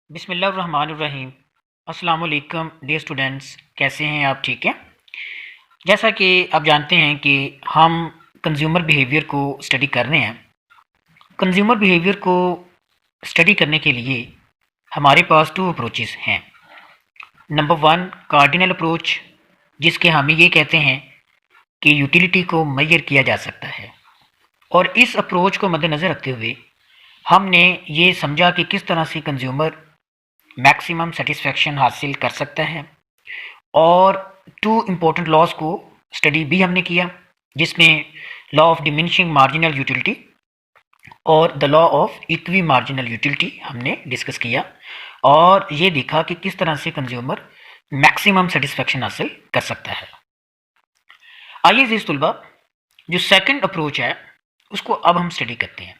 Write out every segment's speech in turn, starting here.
बिस्मिल्लाहिर्रहमानिर्रहीम। अस्सलाम वालेकुम डियर स्टूडेंट्स, कैसे हैं आप? ठीक हैं। जैसा कि आप जानते हैं कि हम कंज्यूमर बिहेवियर को स्टडी कर रहे हैं। कंज्यूमर बिहेवियर को स्टडी करने के लिए हमारे पास टू अप्रोचेस हैं। नंबर वन, कार्डिनल अप्रोच, जिसके हम ये कहते हैं कि यूटिलिटी को मेजर किया जा सकता है। और इस अप्रोच को मद्देनज़र रखते हुए हमने ये समझा कि किस तरह से कंज्यूमर मैक्सिमम सेटिस्फेक्शन हासिल कर सकता है। और टू इम्पोर्टेंट लॉज को स्टडी भी हमने किया, जिसमें law of diminishing marginal utility और the law of equi marginal utility हमने डिस्कस किया और ये देखा कि किस तरह से कंज्यूमर मैक्सिमम सेटिस्फेक्शन हासिल कर सकता है। आइए अज़ीज़ तुलबा, जो सेकंड अप्रोच है उसको अब हम स्टडी करते हैं।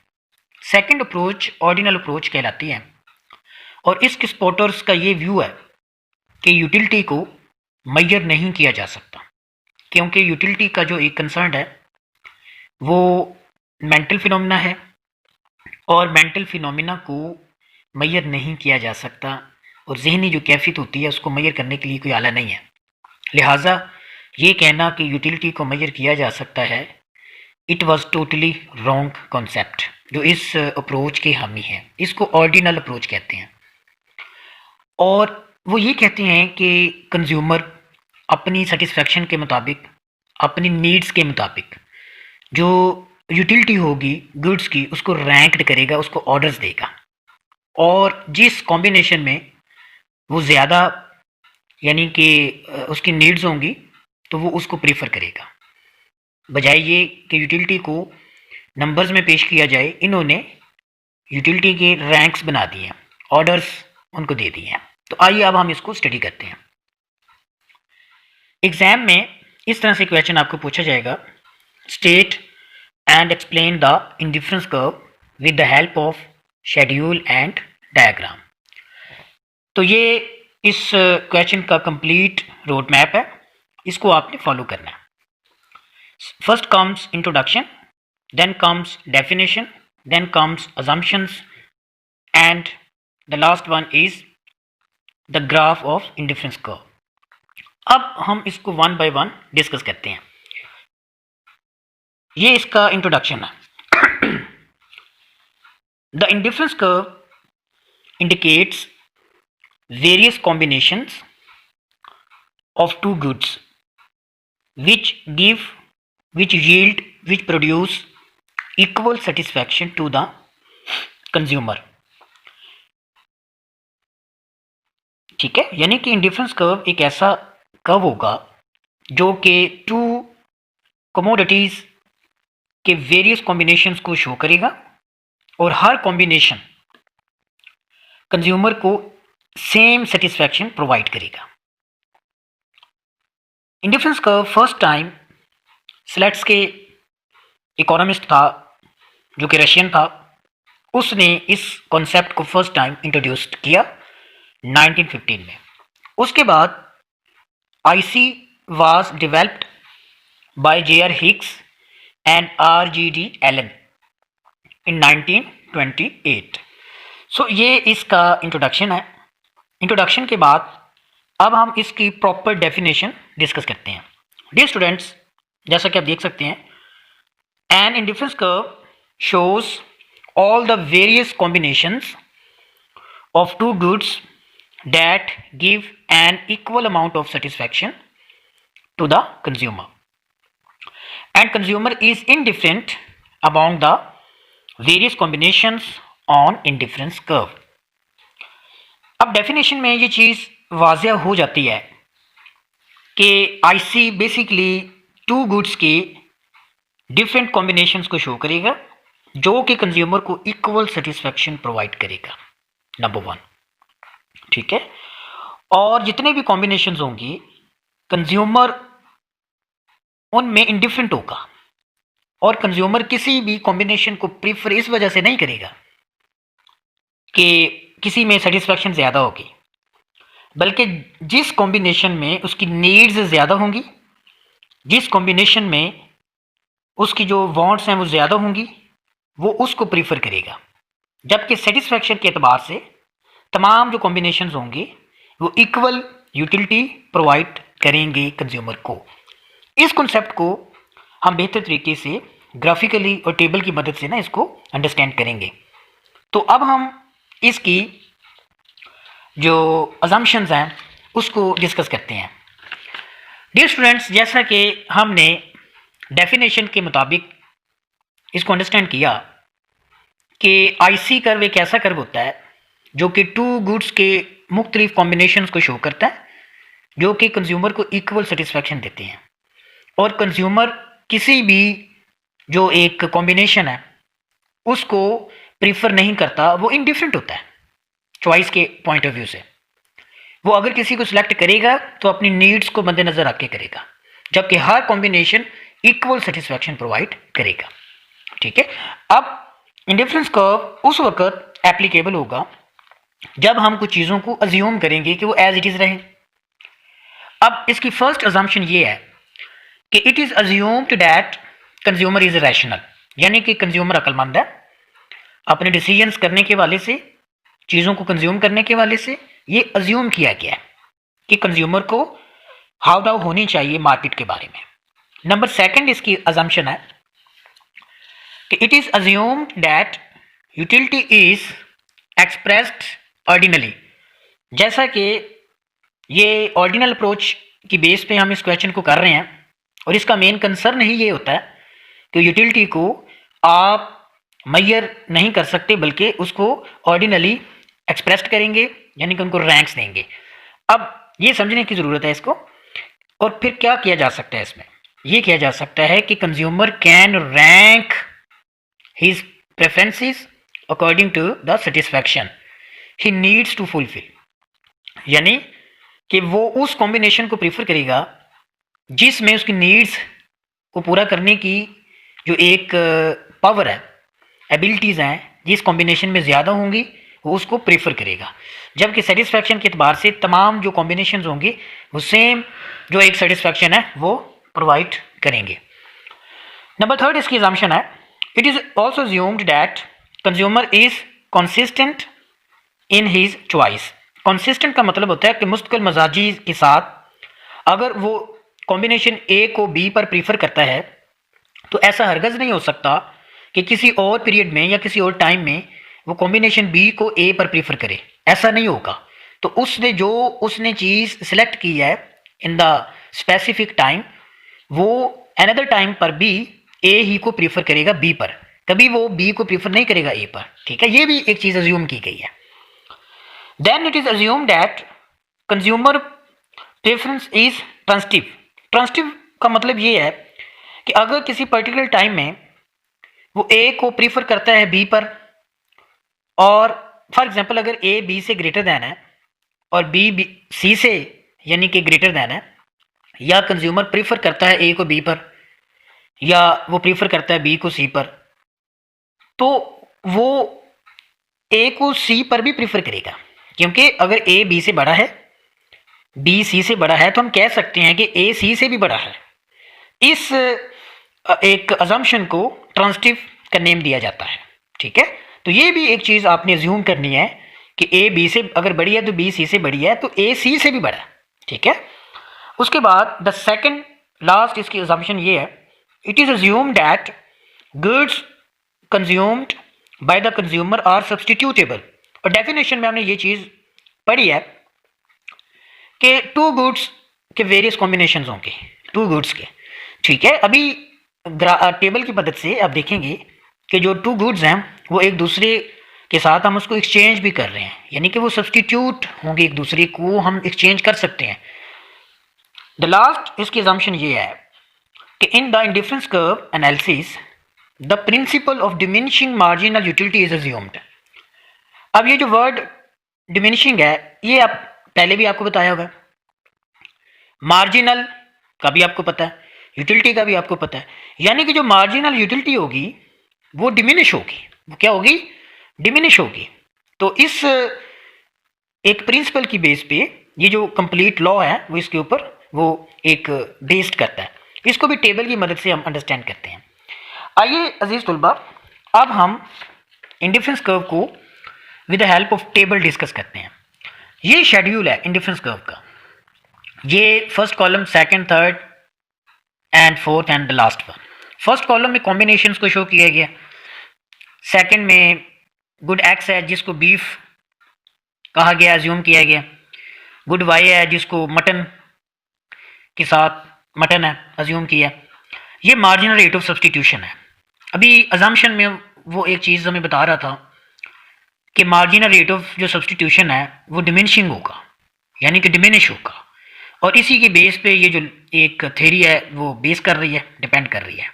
सेकंड अप्रोच ऑर्डिनल अप्रोच कहलाती है और इसके स्पॉटर्स का ये व्यू है कि यूटिलिटी को मेजर नहीं किया जा सकता, क्योंकि यूटिलिटी का जो एक कंसर्न है वो मेंटल फिनोमिना है और मेंटल फिनोमिना को मेजर नहीं किया जा सकता और जहनी जो कैफियत होती है उसको मेजर करने के लिए कोई आला नहीं है। लिहाजा ये कहना कि यूटिलिटी को मेजर किया जा सकता है, it was totally wrong concept जो इस अप्रोच के हामी है। इसको ऑर्डिनल अप्रोच कहते हैं और वो ये कहते हैं कि कंज्यूमर अपनी सेटिस्फेक्शन के मुताबिक, अपनी नीड्स के मुताबिक जो यूटिलिटी होगी गुड्स की उसको रैंक्ड करेगा, उसको ऑर्डर्स देगा और जिस कॉम्बिनेशन में वो ज़्यादा यानी कि उसकी नीड्स होंगी तो वो उसको प्रेफर करेगा। बजाय ये कि यूटिलिटी को नंबर्स में पेश किया जाए, इन्होंने यूटिलिटी के रैंक्स बना दिए हैं, ऑर्डर्स उनको दे दिए हैं। तो आइए अब हम इसको स्टडी करते हैं। एग्जाम में इस तरह से क्वेश्चन आपको पूछा जाएगा, state and explain the indifference curve with the help of schedule and diagram. तो ये इस क्वेश्चन का कंप्लीट रोड मैप है, इसको आपने फॉलो करना है। First comes introduction, then comes definition, then comes assumptions, and the last one is the graph of indifference curve. अब हम इसको वन बाय वन डिस्कस करते हैं। ये इसका इंट्रोडक्शन है। The indifference curve indicates various combinations of two goods which produce equal satisfaction to the consumer। ठीक है, यानी कि इंडिफरेंस कर्व एक ऐसा कर्व होगा जो कि टू कमोडिटीज के वेरियस कॉम्बिनेशंस को शो करेगा और हर कॉम्बिनेशन कंज्यूमर को सेम सेटिस्फैक्शन प्रोवाइड करेगा। Indifference curve first time slates के इकोनॉमिस्ट था जो कि रशियन था, उसने इस कॉन्सेप्ट को फर्स्ट टाइम इंट्रोड्यूस किया 1915 में। उसके बाद IC was developed by J R. Hicks and R G D. Allen in 1928। So ये इसका इंट्रोडक्शन है। इंट्रोडक्शन के बाद अब हम इसकी प्रॉपर डेफिनेशन डिस्कस करते हैं। डियर स्टूडेंट्स, जैसा कि आप देख सकते हैं, an indifference curve shows all the various combinations of two goods that give an equal amount of satisfaction to the consumer, and consumer is indifferent among the various combinations on indifference curve। अब definition में ये चीज़ वाज़िया हो जाती है कि IC basically to goods के different combinations को show करेगा जो कि कंज्यूमर को इक्वल सेटिस्फैक्शन प्रोवाइड करेगा, नंबर वन। ठीक है, और जितने भी कॉम्बिनेशंस होंगी कंज्यूमर उनमें इंडिफरेंट होगा और कंज्यूमर किसी भी कॉम्बिनेशन को प्रीफर इस वजह से नहीं करेगा कि किसी में सेटिस्फैक्शन ज़्यादा होगी, बल्कि जिस कॉम्बिनेशन में उसकी नीड्स ज़्यादा होंगी, जिस कॉम्बिनेशन में उसकी जो वांट्स हैं वो ज़्यादा होंगी, वो उसको प्रीफर करेगा। जबकि सेटिस्फैक्शन के एतबार से तमाम जो कॉम्बिनेशंस होंगे वो इक्वल यूटिलिटी प्रोवाइड करेंगे कंज्यूमर को। इस कॉन्सेप्ट को हम बेहतर तरीके से ग्राफिकली और टेबल की मदद से ना इसको अंडरस्टैंड करेंगे। तो अब हम इसकी जो अजम्पशंस हैं उसको डिस्कस करते हैं। डियर स्टूडेंट्स, जैसा कि हमने डेफिनेशन के मुताबिक इसको अंडरस्टैंड किया कि आईसी कर्व एक ऐसा कर्व होता है जो कि टू गुड्स के मुख्तलिफ कॉम्बिनेशंस को शो करता है जो कि कंज्यूमर को इक्वल सेटिस्फैक्शन देते हैं, और कंज्यूमर किसी भी जो एक कॉम्बिनेशन है उसको प्रीफर नहीं करता, वो इनडिफरेंट होता है चॉइस के पॉइंट ऑफ व्यू से। वो अगर किसी को सिलेक्ट करेगा तो अपनी नीड्स को मद्देनजर रख के करेगा, जबकि हर कॉम्बिनेशन इक्वल सेटिस्फैक्शन प्रोवाइड करेगा। ठीक है, अब इंडिफरेंस कर्व उस वक्त एप्लीकेबल होगा जब हम कुछ चीज़ों को अज्यूम करेंगे कि वो एज इट इज़ रहे। अब इसकी फर्स्ट अजम्पशन ये है कि it is assumed that consumer is rational, यानी कि कंज्यूमर अक्लमंद है। अपने डिसीजंस करने के वाले से, चीज़ों को कंज्यूम करने के वाले से ये अज्यूम किया गया है कि कंज्यूमर को हाउ डाउ होनी चाहिए मार्केट के बारे में। नंबर सेकंड इसकी अजम्पशन है कि it is assumed that utility is expressed ordinally, जैसा कि ये ऑर्डिनल अप्रोच की बेस पे हम इस क्वेश्चन को कर रहे हैं, और इसका मेन कंसर्न ही ये होता है कि यूटिलिटी को आप मैयर नहीं कर सकते बल्कि उसको ऑर्डिनली एक्सप्रेस्ड करेंगे, यानी कि उनको रैंक्स देंगे। अब ये समझने की ज़रूरत है इसको, और फिर क्या किया जा सकता है इसमें, ये किया जा सकता है कि consumer can rank his preferences according to the satisfaction he needs to fulfil, यानी कि वो उस कॉम्बिनेशन को प्रीफर करेगा जिसमें उसकी नीड्स को पूरा करने की जो एक पावर है, एबिलिटीज़ हैं, जिस कॉम्बिनेशन में ज़्यादा होंगी वो उसको प्रेफर करेगा, जबकि सेटिस्फैक्शन के अतबार से तमाम जो कॉम्बिनेशन होंगे वो सेम जो एक सेटिस्फैक्शन है वो प्रोवाइड करेंगे। नंबर थर्ड इसकी अजम्पशन है, it is also assumed that consumer is consistent in his choice. Consistent का मतलब होता है कि मुस्तकिल मजाजी के साथ अगर वो कॉम्बिनेशन ए को बी पर प्रीफर करता है तो ऐसा हरगज़ नहीं हो सकता कि किसी और पीरियड में या किसी और टाइम में वो कॉम्बिनेशन बी को ए पर प्रीफर करे, ऐसा नहीं होगा। तो उसने चीज़ सिलेक्ट की है इन द स्पेसिफिक टाइम, वो अनदर टाइम पर भी ए ही को प्रीफर करेगा बी पर, कभी वो बी को प्रीफर नहीं करेगा ए पर। ठीक है, ये भी एक चीज़ अज्यूम की गई है। Then it is assume that consumer preference is transitive. Transitive का मतलब ये है कि अगर किसी पर्टिकुलर टाइम में वो ए को प्रीफर करता है बी पर, और फॉर एग्जांपल अगर ए बी से ग्रेटर दैन है और बी सी से यानी कि ग्रेटर दैन है, या कंज्यूमर प्रीफर करता है ए को बी पर या वो प्रीफर करता है बी को सी पर, तो वो ए को सी पर भी प्रीफर करेगा, क्योंकि अगर ए बी से बड़ा है, बी सी से बड़ा है, तो हम कह सकते हैं कि ए सी से भी बड़ा है। इस एक अजम्पशन को ट्रांजिटिव का नेम दिया जाता है। ठीक है, तो ये भी एक चीज़ आपने अज्यूम करनी है कि ए बी से अगर बड़ी है तो बी सी से बड़ी है, तो ए सी से भी बड़ा है। ठीक है, उसके बाद द सेकंड लास्ट इसकी अजम्पशन ये है, it is assume that goods consumed by the consumer are substitutable. और डेफिनेशन में हमने ये चीज़ पढ़ी है कि टू गुड्स के वेरियस कॉम्बिनेशन होंगे, टू गुड्स के। ठीक है, अभी टेबल की मदद से आप देखेंगे कि जो टू गुड्स हैं वो एक दूसरे के साथ हम उसको एक्सचेंज भी कर रहे हैं, यानी कि वो सब्सटीट्यूट होंगे, एक दूसरे को हम एक्सचेंज कर सकते हैं। द लास्ट इसकी अजम्पशन ये है कि in the indifference curve analysis the principle of diminishing marginal utility is assumed. अब ये जो वर्ड डिमिनिशिंग है ये आप पहले भी आपको बताया होगा, मार्जिनल का भी आपको पता है, यूटिलिटी का भी आपको पता है, यानी कि जो मार्जिनल यूटिलिटी होगी वो डिमिनिश होगी। वो क्या होगी? डिमिनिश होगी। तो इस एक प्रिंसिपल की बेस पे ये जो कंप्लीट लॉ है वो इसके ऊपर वो एक बेस्ड करता है। इसको भी टेबल की मदद से हम अंडरस्टैंड करते हैं। आइए अजीज तुलबा, अब हम इंडिफरेंस कर्व को with the help of table discuss करते हैं। ये शेड्यूल है इंडिफरेंस कर्व का। ये first column, second, third and fourth and the last one. First column में कॉम्बिनेशंस को शो किया गया, सेकंड में गुड एक्स है जिसको बीफ कहा गया, एज्यूम किया गया। गुड वाई है जिसको मटन के साथ मटन है, एज्यूम किया। ये मार्जिनल रेट ऑफ सब्सटीट्यूशन है। अभी अजम्पशन में वो एक चीज़ हमें बता रहा था कि मार्जिनल रेट ऑफ जो सब्सटीट्यूशन है वो डिमिनिशिंग होगा, यानी कि डिमिनिश होगा, और इसी के बेस पे ये जो एक थ्योरी है वो बेस कर रही है, डिपेंड कर रही है।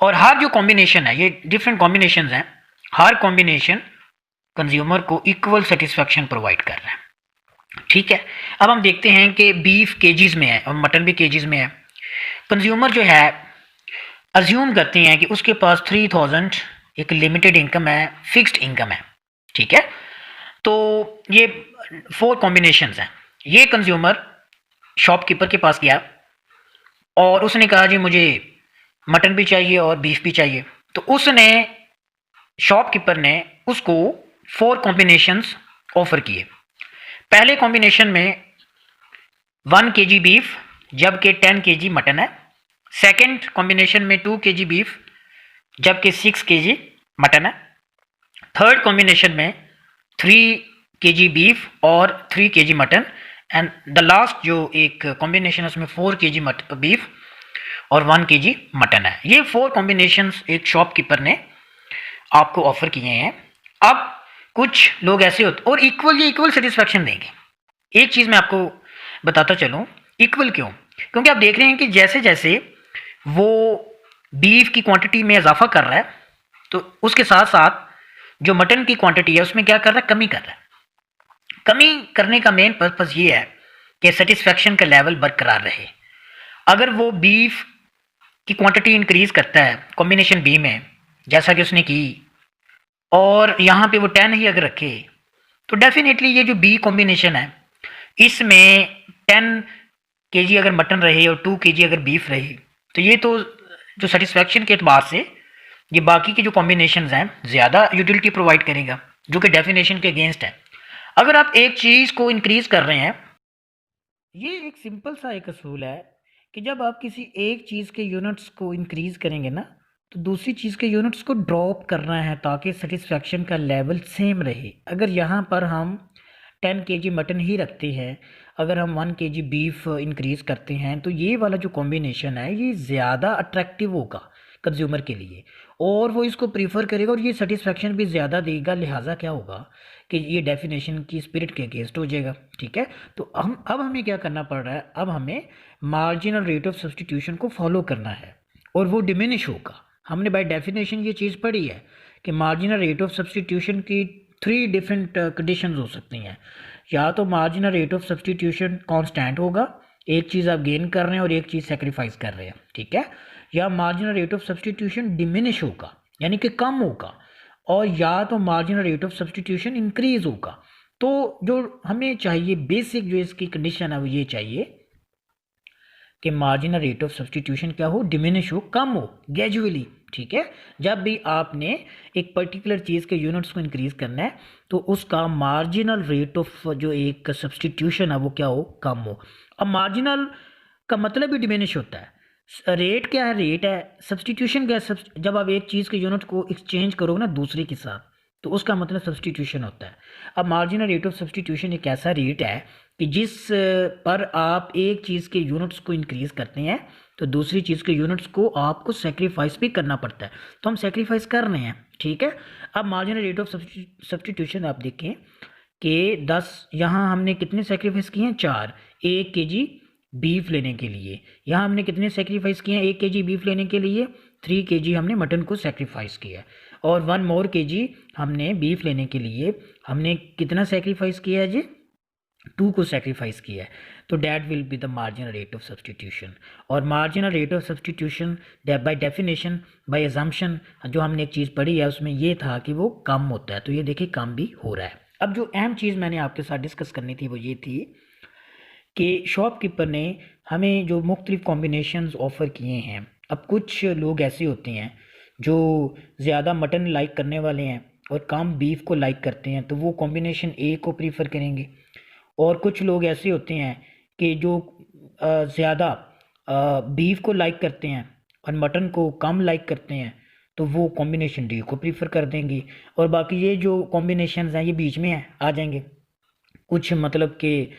और हर जो कॉम्बिनेशन है, ये डिफरेंट कॉम्बिनेशन हैं, हर कॉम्बिनेशन कंज्यूमर को इक्वल सेटिस्फैक्शन प्रोवाइड कर रहा है। ठीक है, अब हम देखते हैं कि बीफ केजीज में है और मटन भी केजीज में है। कंज्यूमर जो है अज्यूम करते हैं कि उसके पास 3000 एक लिमिटेड इनकम है, फिक्स्ड इनकम है। ठीक है, तो ये 4 कॉम्बिनेशंस हैं। ये कंज्यूमर शॉपकीपर के पास गया और उसने कहा जी मुझे मटन भी चाहिए और बीफ भी चाहिए। तो उसने शॉपकीपर ने उसको 4 कॉम्बिनेशंस ऑफर किए। पहले कॉम्बिनेशन में 1 kg बीफ जबकि 10 kg मटन है। सेकंड कॉम्बिनेशन में 2 kg बीफ जबकि 6 kg मटन है। थर्ड कॉम्बिनेशन में 3 kg बीफ और 3 kg mutton, and the last जो एक कॉम्बिनेशन है उसमें 4 kg बीफ और 1 kg मटन है। ये 4 कॉम्बिनेशंस एक शॉपकीपर ने आपको ऑफर किए हैं। अब कुछ लोग ऐसे होते और इक्वल सेटिस्फैक्शन देंगे। एक चीज़ मैं आपको बताता चलूँ, इक्वल क्यों? क्योंकि आप देख रहे हैं कि जैसे जैसे वो बीफ की क्वांटिटी में इजाफा कर रहा है तो उसके साथ साथ जो मटन की क्वांटिटी है उसमें क्या कर रहा है, कमी कर रहा है। कमी करने का मेन पर्पज़ ये है कि सेटिस्फैक्शन का लेवल बरकरार रहे। अगर वो बीफ की क्वांटिटी इंक्रीज करता है कॉम्बिनेशन बी में जैसा कि उसने की, और यहाँ पे वो 10 ही अगर रखे, तो डेफिनेटली ये जो बी कॉम्बिनेशन है इसमें 10 kg अगर मटन रहे और 2 kg अगर बीफ रही, तो ये तो जो सेटिस्फैक्शन के एतबार से ये बाकी के जो कॉम्बिनेशन हैं ज़्यादा यूटिलिटी प्रोवाइड करेगा, जो कि डेफिनेशन के अगेंस्ट है। अगर आप एक चीज़ को इंक्रीज कर रहे हैं, ये एक सिंपल सा एक असूल है कि जब आप किसी एक चीज़ के यूनिट्स को इंक्रीज करेंगे ना, तो दूसरी चीज़ के यूनिट्स को ड्रॉप करना है ताकि सेटिस्फैक्शन का लेवल सेम रहे। अगर यहाँ पर हम 10 kg मटन ही रखते हैं, अगर हम 1 kg बीफ इंक्रीज़ करते हैं, तो ये वाला जो कॉम्बिनेशन है ये ज़्यादा अट्रैक्टिव होगा कंज्यूमर के लिए और वो इसको प्रीफर करेगा और ये सेटिस्फैक्शन भी ज़्यादा देगा। लिहाजा क्या होगा कि ये डेफिनेशन की स्पिरिट के अगेंस्ट हो जाएगा। ठीक है, तो अब हमें क्या करना पड़ रहा है, अब हमें मार्जिनल रेट ऑफ सब्सटीट्यूशन को फॉलो करना है और वो डिमिनिश होगा। हमने बाय डेफिनेशन ये चीज़ पढ़ी है कि मार्जिनल रेट ऑफ सब्सटीट्यूशन की 3 डिफरेंट कंडीशंस हो सकती हैं। या तो marginal rate of substitution constant होगा, एक चीज़ आप गेन कर रहे हैं और एक चीज़ सेक्रीफाइस कर रहे हैं। ठीक है, या marginal rate of substitution diminish होगा यानी कि कम होगा, और या तो marginal rate of substitution increase होगा। तो जो हमें चाहिए बेसिक जो इसकी कंडीशन है वो ये चाहिए कि मार्जिनल रेट ऑफ सब्सटीट्यूशन क्या हो, डिमिनिश हो, कम हो, ग्रेजुअली। ठीक है, जब भी आपने एक पर्टिकुलर चीज़ के यूनिट्स को इंक्रीज करना है तो उसका मार्जिनल रेट ऑफ जो एक सब्सटीट्यूशन है वो क्या हो, कम हो। अब मार्जिनल का मतलब भी डिमिनिश होता है। रेट क्या है, रेट है। सब्सटीट्यूशन क्या है, जब आप एक चीज़ के यूनिट को एक्सचेंज करोगे ना दूसरे के साथ तो उसका मतलब सब्सटीट्यूशन होता है। अब मार्जिनल रेट ऑफ सब्सटीट्यूशन एक ऐसा रेट है कि जिस पर आप एक चीज़ के यूनिट्स को इंक्रीज़ करते हैं तो दूसरी चीज़ के यूनिट्स को आपको सेक्रीफाइस भी करना पड़ता है, तो हम सेक्रीफाइस कर रहे हैं। ठीक है, अब मार्जिनल रेट ऑफ सब्सटीट्यूशन आप देखें कि 10 यहाँ हमने कितने सेक्रीफाइस किए हैं, 4। 1 kg बीफ लेने के लिए यहाँ हमने कितने सेक्रीफाइस किए हैं, 1 kg बीफ लेने के लिए 3 kg हमने मटन को सेक्रीफाइस किया, और 1 more kg हमने बीफ लेने के लिए हमने कितना सेक्रीफाइस किया है जी, 2 को सेक्रीफाइस किया है। तो that will be the marginal rate of substitution. और marginal rate of substitution by definition, by assumption, जो हमने एक चीज़ पढ़ी है उसमें ये था कि वो कम होता है, तो ये देखिए कम भी हो रहा है। अब जो अहम चीज़ मैंने आपके साथ डिस्कस करनी थी वो ये थी कि शॉपकीपर ने हमें जो मुख्तलिफ कॉम्बिनेशंस ऑफ़र किए हैं। अब कुछ लोग ऐसे होते हैं जो ज़्यादा मटन लाइक करने वाले हैं और कम बीफ को लाइक करते हैं तो वो कॉम्बिनेशन ए को प्रीफर करेंगे। और कुछ लोग ऐसे होते हैं कि जो ज़्यादा बीफ को लाइक करते हैं और मटन को कम लाइक करते हैं तो वो कॉम्बिनेशन डी को प्रीफर कर देंगे। और बाकी ये जो कॉम्बिनेशंस हैं ये बीच में हैं आ जाएंगे। कुछ मतलब कि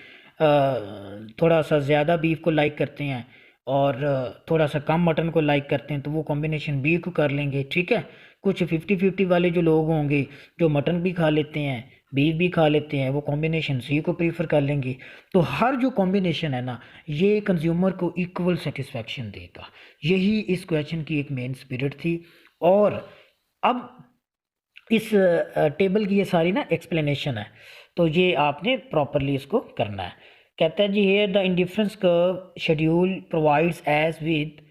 थोड़ा सा ज़्यादा बीफ को लाइक करते हैं और थोड़ा सा कम मटन को लाइक करते हैं तो वो कॉम्बिनेशन बी को कर लेंगे, ठीक है। कुछ 50-50 वाले जो लोग होंगे जो मटन भी खा लेते हैं बीफ भी खा लेते हैं वो कॉम्बिनेशन सी को प्रीफर कर लेंगे। तो हर जो कॉम्बिनेशन है ना ये कंज्यूमर को इक्वल सेटिस्फैक्शन देगा। यही इस क्वेश्चन की एक मेन स्पिरिट थी। और अब इस टेबल की ये सारी ना एक्सप्लेनेशन है तो ये आपने प्रॉपरली इसको करना है। कहता है जी here the indifference curve schedule provides as with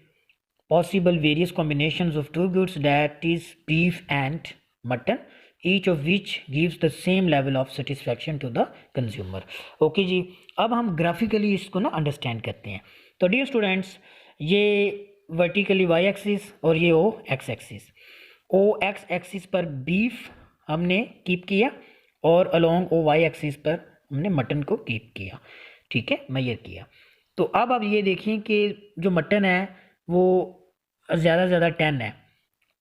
possible various combinations of two goods, that is beef and mutton, each of which gives the same level of satisfaction to the consumer। Okay जी, अब हम graphically इसको ना understand करते हैं। तो dear students ये vertically Y axis और ये O X axis, O X axis पर बीफ हमने कीप किया और अलोंग ओ वाई एक्सिस पर हमने मटन को कीप किया, ठीक है, मेजर किया। तो अब आप ये देखिए कि जो मटन है वो ज़्यादा से ज़्यादा 10 है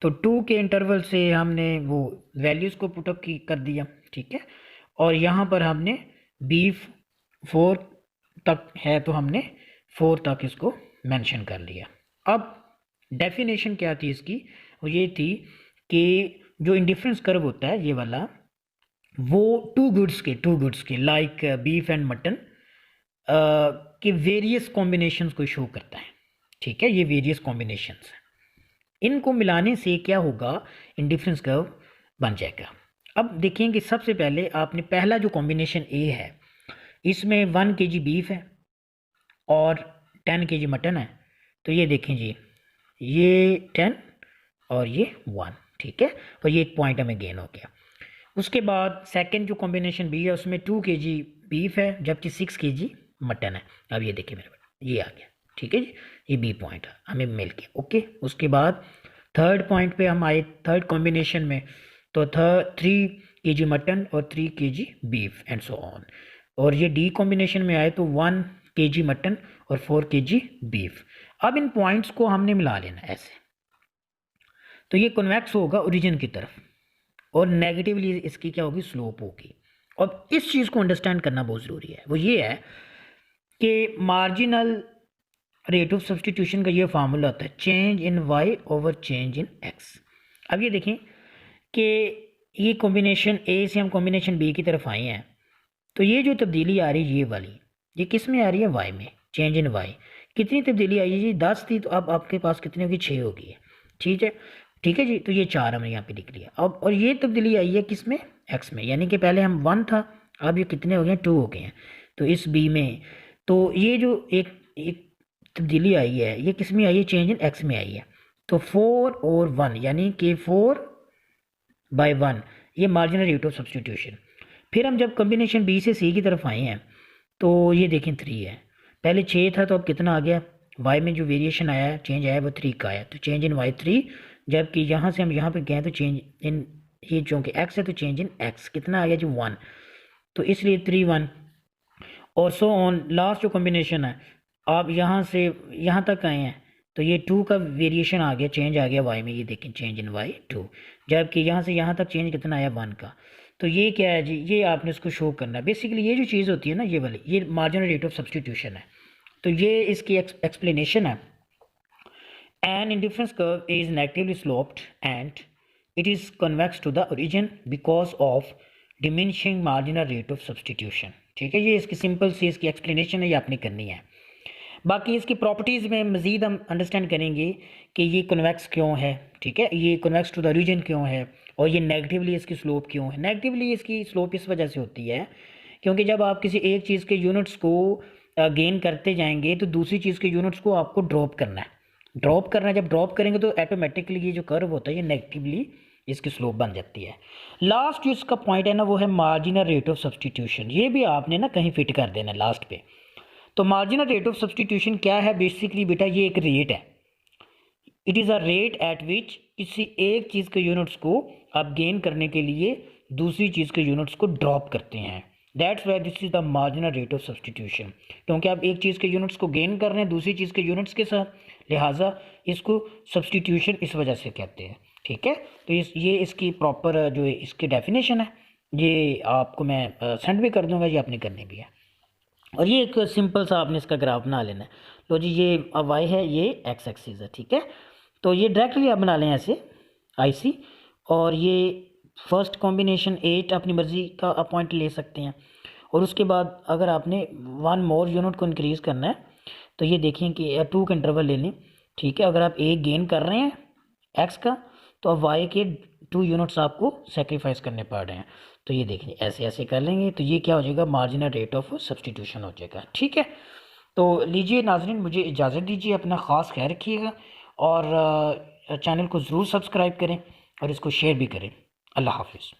तो 2 के इंटरवल से हमने वो वैल्यूज़ को पुटअप कर दिया, ठीक है। और यहाँ पर हमने बीफ 4 तक है तो हमने 4 तक इसको मेंशन कर लिया। अब डेफिनेशन क्या थी इसकी, वो ये थी कि जो इंडिफरेंस कर्व होता है ये वाला वो टू गुड्स के लाइक बीफ एंड मटन के वेरियस कॉम्बिनेशंस को शो करता है, ठीक है। ये वेरियस कॉम्बिनेशंस हैं, इनको मिलाने से क्या होगा, इंडिफरेंस कर्व बन जाएगा। अब देखें कि सबसे पहले आपने पहला जो कॉम्बिनेशन ए है इसमें 1 kg बीफ है और 10 kg मटन है। तो ये देखें जी ये 10 और ये 1, ठीक है, और ये एक पॉइंट हमें गेन हो गया। उसके बाद सेकंड जो कॉम्बिनेशन बी है उसमें 2 kg बीफ है जबकि 6 kg मटन है। अब ये देखिए मेरे ये आ गया, ठीक है जी, ये बी पॉइंट हमें मिल गया, ओके। उसके बाद थर्ड पॉइंट पे हम आए थर्ड कॉम्बिनेशन में तो 3 kg मटन और 3 kg beef and so on. और ये डी कॉम्बिनेशन में आए तो 1 kg मटन और 4 kg बीफ। अब इन पॉइंट्स को हमने मिला लेना ऐसे, तो ये कन्वेक्स होगा ओरिजिन की तरफ और नेगेटिवली इसकी क्या होगी, स्लोप होगी। और इस चीज़ को अंडरस्टैंड करना बहुत ज़रूरी है, वो ये है कि मार्जिनल रेट ऑफ सब्सटीट्यूशन का ये फार्मूला होता है change in Y over change in X. अब ये देखें कि ये कॉम्बिनेशन ए से हम कॉम्बिनेशन बी की तरफ आए हैं तो ये जो तब्दीली आ रही है ये वाली, ये किस में आ रही है, वाई में, चेंज इन वाई। कितनी तब्दीली आई है जी, 10 थी तो अब आपके पास कितनी होगी, 6 होगी है, ठीक है, ठीक है जी। तो ये 4 हमने यहाँ पे लिख लिया। अब और ये तब्दीली आई है किस में, एक्स में, यानी कि पहले हम 1 था अब ये कितने हो गए, 2 हो गए हैं। तो इस बी में तो ये जो एक तब्दीली आई है ये किस में आई है, चेंज इन एक्स में आई है। तो 4 और 1 यानी कि 4/1 ये मार्जिनल रेट ऑफ सब्सटीट्यूशन। फिर हम जब कॉम्बिनेशन बी से सी की तरफ आए हैं तो ये देखें 3 है, पहले 6 था तो अब कितना आ गया, वाई में जो वेरिएशन आया चेंज आया वो 3 का आया, तो चेंज इन वाई 3। जबकि यहाँ से हम यहाँ पे गए तो चेंज इन ये चूँकि एक्स है तो चेंज इन एक्स कितना आ गया जी, 1। तो इसलिए 3 1 और सो ऑन। लास्ट जो कॉम्बिनेशन है आप यहाँ से यहाँ तक आए हैं तो ये 2 का वेरिएशन आ गया, चेंज आ गया वाई में, ये देखें चेंज इन वाई 2। जबकि यहाँ से यहाँ तक चेंज कितना आया, 1 का। तो ये क्या है जी, ये आपने इसको शो करना है। बेसिकली ये जो चीज़ होती है ना ये वाली, ये मार्जिनल रेट ऑफ सब्सटीट्यूशन है। तो ये इसकी एक्सप्लेनेशन है। An indifference curve is negatively sloped and it is convex to the origin because of diminishing marginal rate of substitution, ठीक है। ये इसकी सिंपल सी इसकी एक्सप्लेनेशन है, ये आपने करनी है। बाकी इसकी प्रॉपर्टीज़ में मज़ीद हम अंडरस्टैंड करेंगे कि ये कन्वेक्स क्यों है, ठीक है, ये कन्वेक्स टू द रीजन क्यों है और ये नेगेटिवली इसकी स्लोप क्यों है। नेगेटिवली इसकी स्लोप इस वजह से होती है क्योंकि जब आप किसी एक चीज़ के यूनिट्स को गेन करते जाएंगे तो दूसरी चीज़ के यूनिट्स को आपको ड्रॉप करना है। जब ड्रॉप करेंगे तो ऑटोमेटिकली ये जो कर्व होता है ये नेगेटिवली इसकी स्लोप बन जाती है। लास्ट जो इसका पॉइंट है ना वो है मार्जिनल रेट ऑफ सब्सटीट्यूशन। ये भी आपने ना कहीं फिट कर देना लास्ट पे। तो मार्जिनल रेट ऑफ सब्सटीट्यूशन क्या है, बेसिकली बेटा ये एक रेट है, it is a rate at विच किसी एक चीज़ के यूनिट्स को आप गेन करने के लिए दूसरी चीज़ के यूनिट्स को ड्रॉप करते हैं। That's why this is the marginal rate of substitution, क्योंकि आप एक चीज़ के यूनिट्स को गेन कर रहे हैं दूसरी चीज़ के यूनिट्स के साथ, लिहाजा इसको सब्सटीट्यूशन इस वजह से कहते हैं। ठीक है, तो ये इसकी प्रॉपर जो इसकी डेफिनेशन है, ये आपको मैं सेंड भी कर दूंगा, ये आपने करनी भी है। और ये एक सिंपल सा आपने इसका ग्राफ बना लेना है। लो जी, ये वाई है, ये एक्स एक्सिस है। ठीक है, तो ये डायरेक्टली आप बना लें ऐसे IC, और ये फर्स्ट कॉम्बिनेशन 8 अपनी मर्ज़ी का पॉइंट ले सकते हैं। और उसके बाद अगर आपने 1 मोर यूनिट को इंक्रीज़ करना है तो ये देखें कि 2 का इंटरवल ले लें। ठीक है, अगर आप एक गेन कर रहे हैं एक्स का, तो अब वाई के 2 यूनिट्स आपको सेक्रीफाइस करने पड़ रहे हैं। तो ये देखिए ऐसे ऐसे कर लेंगे तो ये क्या हो जाएगा, मार्जिनल रेट ऑफ सब्सटीट्यूशन हो जाएगा। ठीक है, तो लीजिए नाजरीन, मुझे इजाज़त दीजिए, अपना ख़ास ख्याल रखिएगा और चैनल को ज़रूर सब्सक्राइब करें और इसको शेयर भी करें। अल्लाह हाफिज़।